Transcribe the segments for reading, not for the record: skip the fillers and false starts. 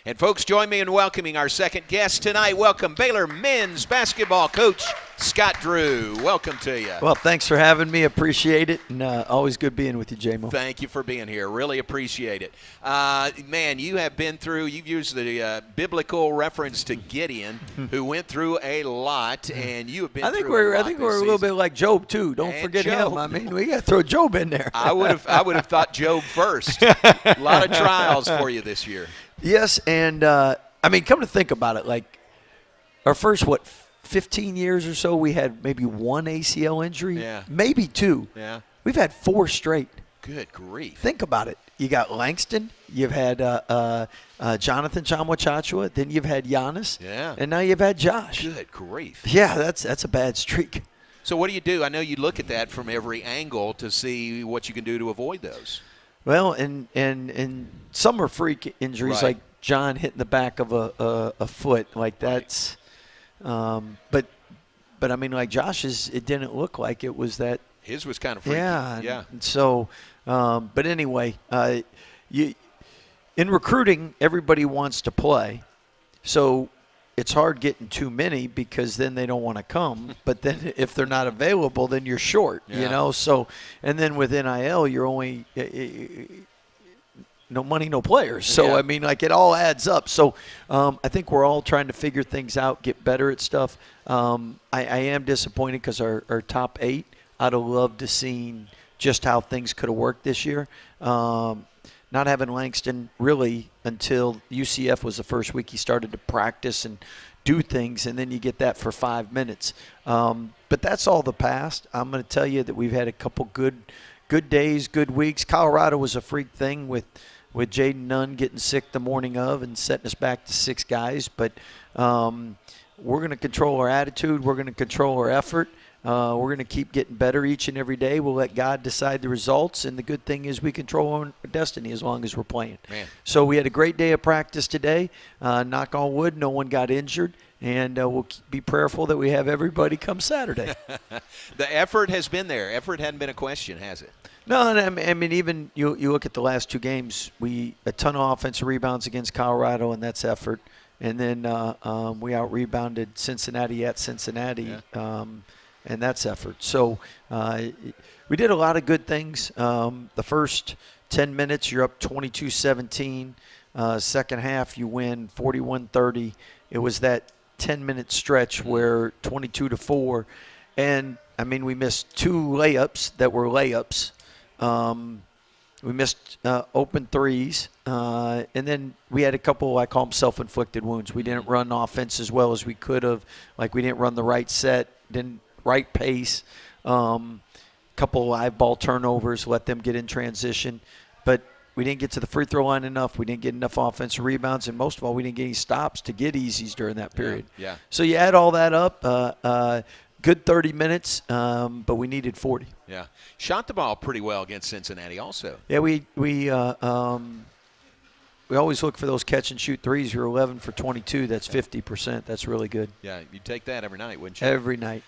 And folks, join me in welcoming our second guest tonight. Welcome Baylor men's basketball coach Scott Drew. Welcome to you. Well, thanks for having me. Appreciate it. And always good being with you, J-Mo. Thank you for being here. Really appreciate it. Man, you have been through, you've used the biblical reference to Gideon, who went through a lot, and you have been through a lot. I think we're a little bit like Job, too. Don't forget him. I mean, we got to throw Job in there. I would have thought Job first. A lot of trials for you this year. Yes, and I mean, come to think about it, like our first, 15 years or so, we had maybe one ACL injury, maybe two. Yeah. We've had 4 straight. Good grief. Think about it. You got Langston, you've had Jonathan Chamwa-Chachua, then you've had Giannis, and now you've had Josh. Good grief. Yeah, that's a bad streak. So what do? I know you look at that from every angle to see what you can do to avoid those. Well, and some are freak injuries, like John hitting the back of a foot, like that's. But I mean, like Josh's, it didn't look like it was that. His was kind of freaky. Yeah. So, but anyway, in recruiting, everybody wants to play, so it's hard getting too many because then they don't want to come. But then if they're not available, then you're short. You know. So, and then with NIL, you're only. No money, no players. So, I mean, like, it all adds up. So, I think we're all trying to figure things out, get better at stuff. I am disappointed because our top 8, I'd have loved to seen just how things could have worked this year. Not having Langston really until UCF was the first week he started to practice and do things, and then you get that for 5 minutes. But that's all the past. I'm going to tell you that we've had a couple good days, good weeks. Colorado was a freak thing with Jaden Nunn getting sick the morning of and setting us back to 6 guys. But we're going to control our attitude. We're going to control our effort. We're going to keep getting better each and every day. We'll let God decide the results. And the good thing is we control our destiny as long as we're playing. Man. So we had a great day of practice today. Knock on wood, no one got injured. And we'll be prayerful that we have everybody come Saturday. The effort has been there. Effort hadn't been a question, has it? No, I mean, even you look at the last 2 games, a ton of offensive rebounds against Colorado, and that's effort. And then we out-rebounded Cincinnati at Cincinnati, and that's effort. So we did a lot of good things. The first 10 minutes, you're up 22-17. Second half, you win 41-30. It was that 10-minute stretch where 22-4. And, I mean, we missed 2 layups that were layups. We missed open threes, and then we had a couple, I call them self-inflicted wounds. We didn't run offense as well as we could have. Like, we didn't run the right set, didn't right pace. Couple live ball turnovers, let them get in transition. But we didn't get to the free throw line enough. We didn't get enough offensive rebounds, and most of all, we didn't get any stops to get easies during that period. Yeah. So you add all that up. Good 30 minutes, but we needed 40. Yeah. Shot the ball pretty well against Cincinnati also. Yeah, we always look for those catch-and-shoot threes. You're 11 for 22. That's 50%. That's really good. Yeah, you'd take that every night, wouldn't you? Every night.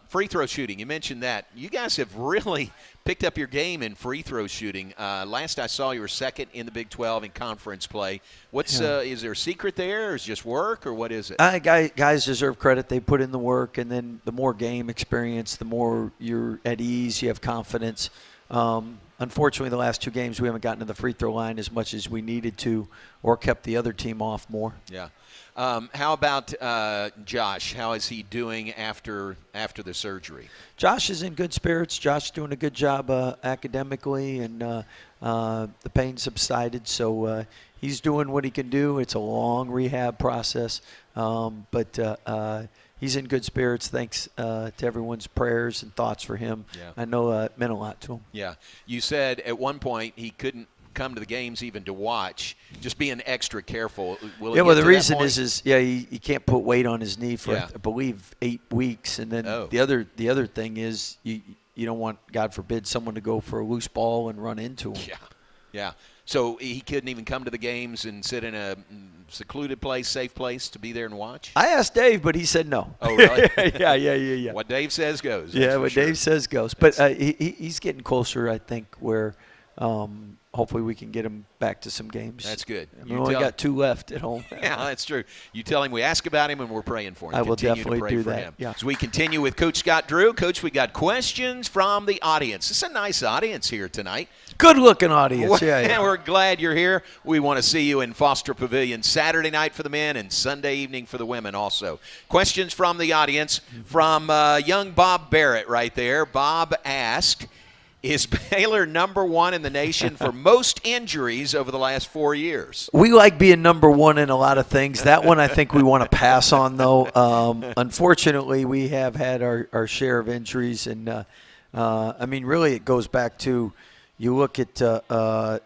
Free throw shooting, you mentioned that. You guys have really picked up your game in free throw shooting. Last I saw, you were second in the Big 12 in conference play. Is there a secret there, or is it just work, or what is it? Guys deserve credit. They put in the work, and then the more game experience, the more you're at ease, you have confidence. Unfortunately, the last 2 games we haven't gotten to the free throw line as much as we needed to, or kept the other team off more. Yeah. How about Josh? How is he doing after the surgery? Josh is in good spirits. Josh is doing a good job academically, and the pain subsided. So he's doing what he can do. It's a long rehab process, but he's in good spirits thanks to everyone's prayers and thoughts for him. Yeah. I know it meant a lot to him. Yeah. You said at one point he couldn't come to the games even to watch, just being extra careful. Well, the reason is he can't put weight on his knee for, I believe, 8 weeks. And then the other thing is you don't want, God forbid, someone to go for a loose ball and run into him. Yeah. So he couldn't even come to the games and sit in a secluded place, safe place to be there and watch? I asked Dave, but he said no. Oh, really? Yeah. What Dave says goes. Yeah, what Dave says goes. But he's getting closer, I think, where hopefully we can get him back to some games. That's good. We only got 2 left at home. Yeah, that's true. You tell him we ask about him and we're praying for him. I will Continue definitely to pray do for that. him. Yeah. As we continue with Coach Scott Drew, Coach, we got questions from the audience. It's a nice audience here tonight. Good-looking audience. Yeah, we're glad you're here. We want to see you in Foster Pavilion Saturday night for the men and Sunday evening for the women also. Questions from the audience from young Bob Barrett right there. Bob asked, is Baylor number 1 in the nation for most injuries over the last 4 years? We like being number 1 in a lot of things. That one I think we want to pass on, though. Unfortunately, we have had our share of injuries. And, I mean, really it goes back to you look at the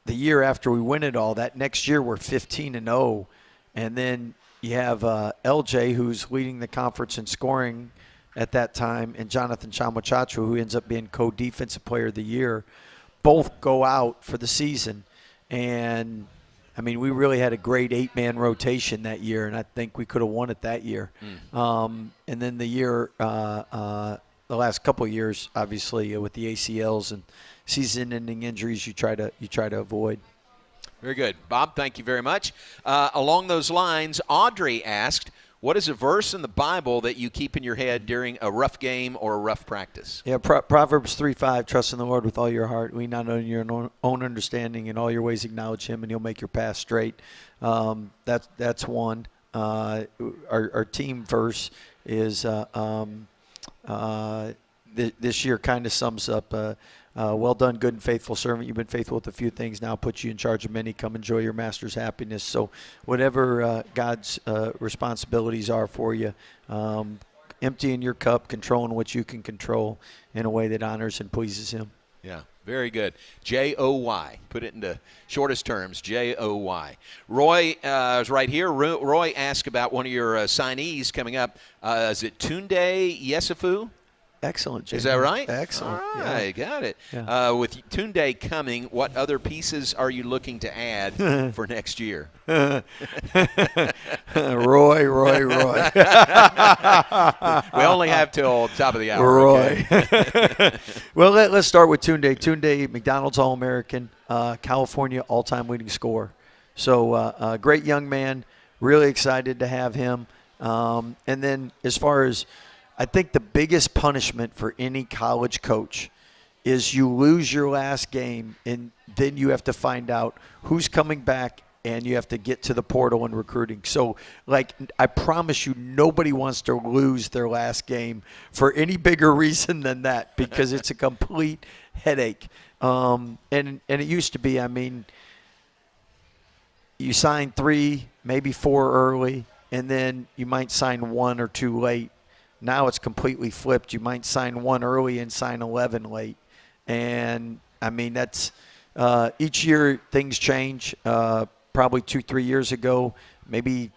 year after we win it all. That next year we're 15-0. And then you have LJ, who's leading the conference in scoring at that time, and Jonathan Chamochacho, who ends up being co-defensive player of the year, both go out for the season. And, I mean, we really had a great 8-man rotation that year, and I think we could have won it that year. And then the year, the last couple of years, obviously, with the ACLs and season-ending injuries, you try to avoid. Very good. Bob, thank you very much. Along those lines, Audrey asked, what is a verse in the Bible that you keep in your head during a rough game or a rough practice? Yeah, Proverbs 3:5, trust in the Lord with all your heart. Lean not on your own understanding. In all your ways acknowledge him, and he'll make your path straight. That's one. Our team verse is this year kind of sums up, well done, good and faithful servant. You've been faithful with a few things. Now I'll put you in charge of many. Come enjoy your master's happiness. So whatever God's responsibilities are for you, emptying your cup, controlling what you can control in a way that honors and pleases him. Yeah, very good. J-O-Y. Put it into shortest terms, J-O-Y. Roy is right here. Roy asked about one of your signees coming up. Is it Tunde Yesufu? Excellent, Jay. Is that right? Excellent. All right, yeah. got it. Yeah. With Tunde coming, what other pieces are you looking to add for next year? Roy. We only have till top of the hour. Roy. Okay? Well, let's start with Tunde. Tunde, McDonald's All-American, California all-time leading scorer. So great young man. Really excited to have him. And then as far as I think the biggest punishment for any college coach is you lose your last game, and then you have to find out who's coming back, and you have to get to the portal and recruiting. So, like, I promise you, nobody wants to lose their last game for any bigger reason than that, because it's a complete headache. And it used to be, I mean, you sign 3, maybe 4 early, and then you might sign 1 or 2 late. Now it's completely flipped. You might sign 1 early and sign 11 late. And, I mean, that's each year things change. Probably 2-3 years ago, maybe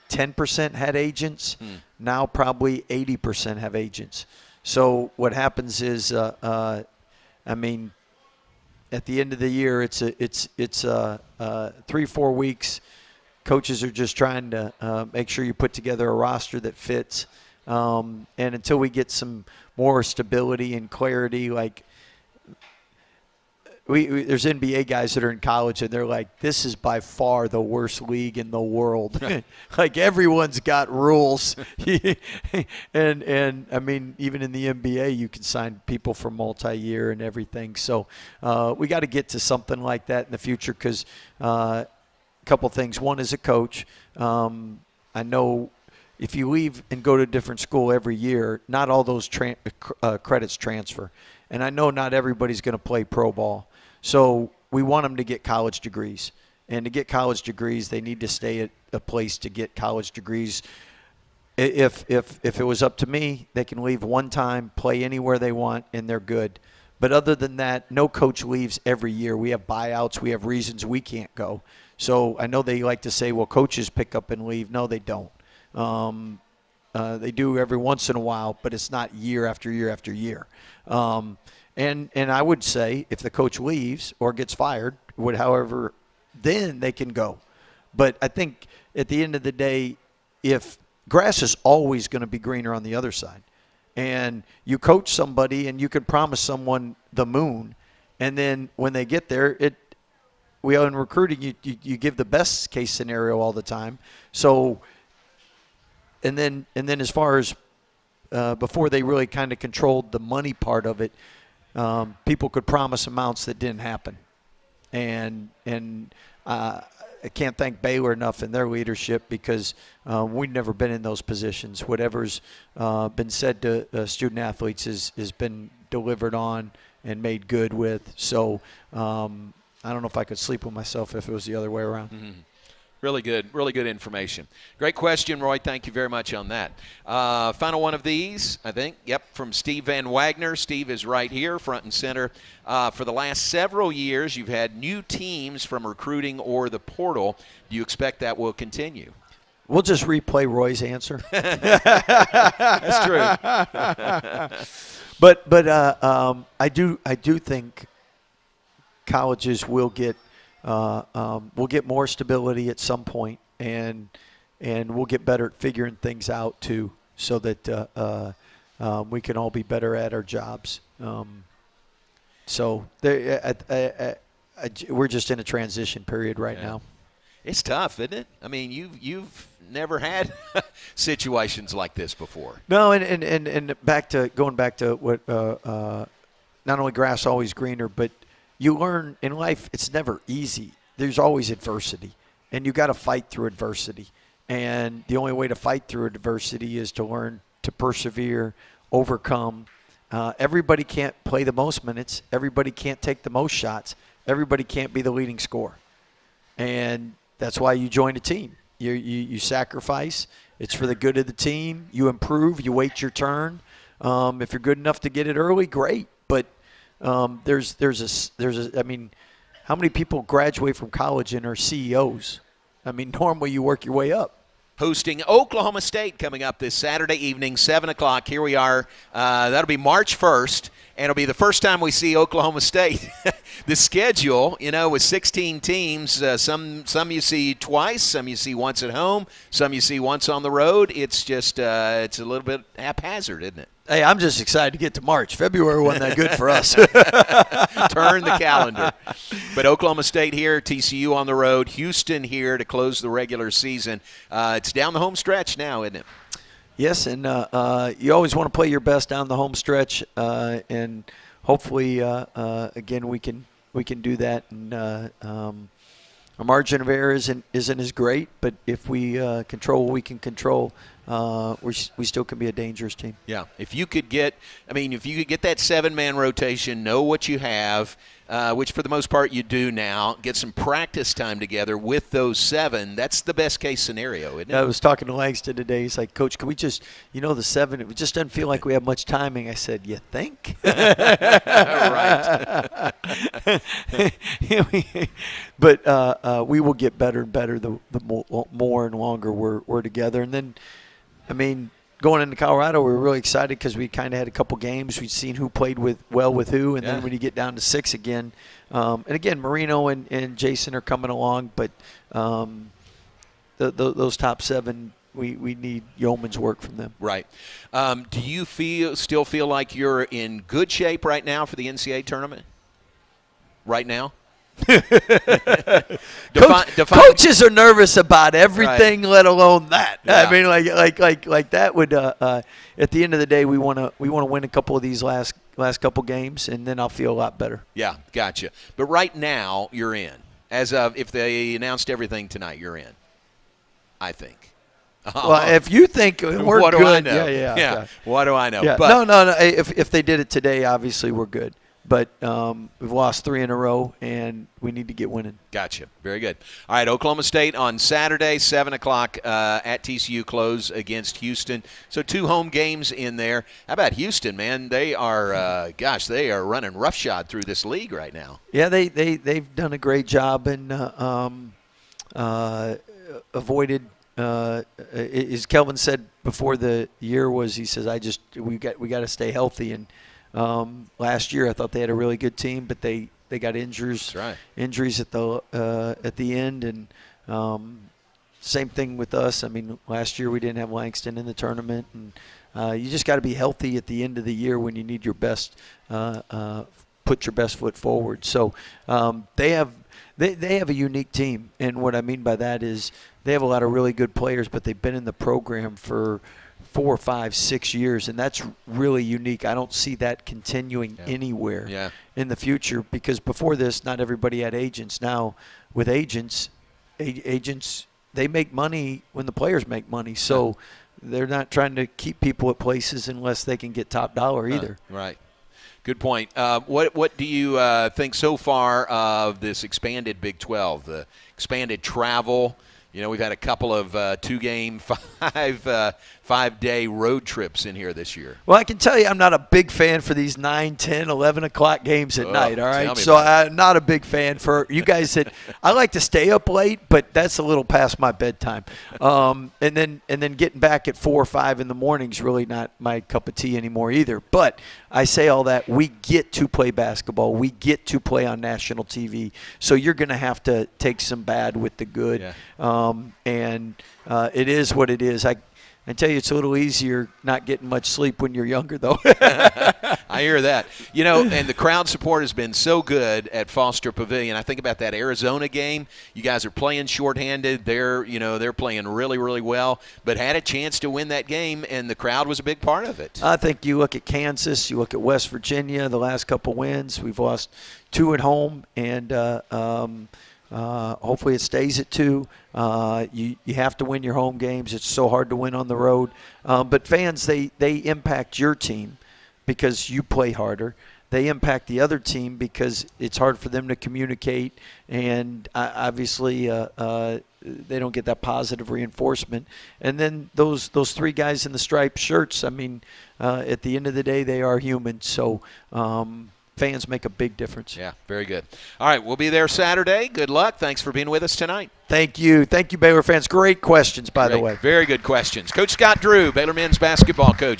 10% had agents. Now probably 80% have agents. So what happens is, I mean, at the end of the year, it's 3-4 weeks. Coaches are just trying to make sure you put together a roster that fits. And until we get some more stability and clarity, like there's NBA guys that are in college and they're like, this is by far the worst league in the world. Like everyone's got rules. and I mean, even in the NBA, you can sign people for multi-year and everything. So we got to get to something like that in the future because a couple things. One, as a coach, I know if you leave and go to a different school every year, not all those credits transfer. And I know not everybody's going to play pro ball. So we want them to get college degrees. And to get college degrees, they need to stay at a place to get college degrees. If it was up to me, they can leave one time, play anywhere they want, and they're good. But other than that, no coach leaves every year. We have buyouts. We have reasons we can't go. So I know they like to say, well, coaches pick up and leave. No, they don't. They do every once in a while, but it's not year after year after year. And I would say if the coach leaves or gets fired, however, then they can go. But I think at the end of the day, if grass is always going to be greener on the other side, and you coach somebody and you can promise someone the moon, And then when they get there, in recruiting, you give the best case scenario all the time. So, and then as far as before they really kind of controlled the money part of it, people could promise amounts that didn't happen. And I can't thank Baylor enough in their leadership because we've never been in those positions. Whatever's been said to student athletes has been delivered on and made good with. So I don't know if I could sleep with myself if it was the other way around. Mm-hmm. Really good information. Great question, Roy. Thank you very much on that. Final one of these, I think. Yep, from Steve Van Wagner. Steve is right here, front and center. For the last several years, you've had new teams from recruiting or the portal. Do you expect that will continue? We'll just replay Roy's answer. That's true. But I do think colleges will get more stability at some point, and we'll get better at figuring things out too, so that we can all be better at our jobs. So we're just in a transition period right now. It's tough, isn't it? I mean, you've never had situations like this before. No, and going back to what not only grass always greener, but you learn in life it's never easy. There's always adversity, and you got to fight through adversity. And the only way to fight through adversity is to learn to persevere, overcome. Everybody can't play the most minutes. Everybody can't take the most shots. Everybody can't be the leading scorer. And that's why you join a team. You sacrifice. It's for the good of the team. You improve. You wait your turn. If you're good enough to get it early, great. But there's a I mean, how many people graduate from college and are CEOs? I mean, normally you work your way up. Hosting Oklahoma State coming up this Saturday evening, 7 o'clock. Here we are. That'll be March 1st, and it'll be the first time we see Oklahoma State. The schedule, with 16 teams, some you see twice, some you see once at home, some you see once on the road. It's just it's a little bit haphazard, isn't it? Hey, I'm just excited to get to March. February wasn't that good for us. Turn the calendar. But Oklahoma State here, TCU on the road, Houston here to close the regular season. It's down the home stretch now, isn't it? Yes, and you always want to play your best down the home stretch, and hopefully, again, we can do that. And our margin of error isn't as great, but if we control what we can control, we still can be a dangerous team. Yeah, if you could get that 7-man rotation, know what you have, which for the most part you do now, get some practice time together with those 7, that's the best case scenario, isn't it? I was talking to Langston today. He's like, Coach, can we just, the 7, it just doesn't feel like we have much timing. I said, you think? Right. But we will get better and better the more and longer we're together. And then, I mean, going into Colorado, we were really excited because we kind of had a couple games. We'd seen who played well with who, and then when you get down to 6 again, and again, Marino and Jason are coming along, but those top 7, we need yeoman's work from them. Right. Do you still feel like you're in good shape right now for the NCAA tournament? Right now? Coaches are nervous about everything, right, let alone that. Yeah. I mean, like that would. At the end of the day, we want to win a couple of these last couple games, and then I'll feel a lot better. Yeah, gotcha. But right now, you're in. As of if they announced everything tonight, you're in. I think. Well, if you think we're what good, do I know? Yeah. What do I know? Yeah. But, no. If they did it today, obviously we're good. But we've lost 3 in a row, and we need to get winning. Gotcha. Very good. All right, Oklahoma State on Saturday, 7 o'clock at TCU close against Houston. So 2 home games in there. How about Houston, man? They are, they are running roughshod through this league right now. Yeah, they've done a great job and avoided. As Kelvin said before the year was, he says, we got to stay healthy. And last year, I thought they had a really good team, but they got injuries. That's right. Injuries at the end, and same thing with us. I mean, last year we didn't have Langston in the tournament, and you just got to be healthy at the end of the year when you need your best put your best foot forward. So they have a unique team, and what I mean by that is they have a lot of really good players, but they've been in the program for 4, 5, 6 years, and that's really unique. I don't see that continuing anywhere in the future, because before this, not everybody had agents. Now, with agents, they make money when the players make money, so they're not trying to keep people at places unless they can get top dollar either. Right. Good point. What do you think so far of this expanded Big 12, the expanded travel? You know, we've had a couple of 2-game, 5-day road trips in here this year. Well, I can tell you I'm not a big fan for these 9, 10, 11 o'clock games at night, all right? So I'm not a big fan for you guys that – I like to stay up late, but that's a little past my bedtime. And then getting back at 4 or 5 in the morning is really not my cup of tea anymore either. But I say all that, we get to play basketball. We get to play on national TV. So you're going to have to take some bad with the good. Yeah. It is what it is. I tell you, it's a little easier not getting much sleep when you're younger, though. I hear that. You know, and the crowd support has been so good at Foster Pavilion. I think about that Arizona game. You guys are playing shorthanded. They're playing really, really well, but had a chance to win that game, and the crowd was a big part of it. I think you look at Kansas, you look at West Virginia, the last couple wins. We've lost 2 at home, and hopefully it stays at 2. You have to win your home games. It's so hard to win on the road. But fans, they impact your team because you play harder. They impact the other team because it's hard for them to communicate, and obviously they don't get that positive reinforcement. And then those 3 guys in the striped shirts, I mean, at the end of the day, they are human. So fans make a big difference. Yeah, very good. All right, we'll be there Saturday. Good luck. Thanks for being with us tonight. Thank you. Thank you, Baylor fans. Great questions, by the way. Very good questions. Coach Scott Drew, Baylor men's basketball coach.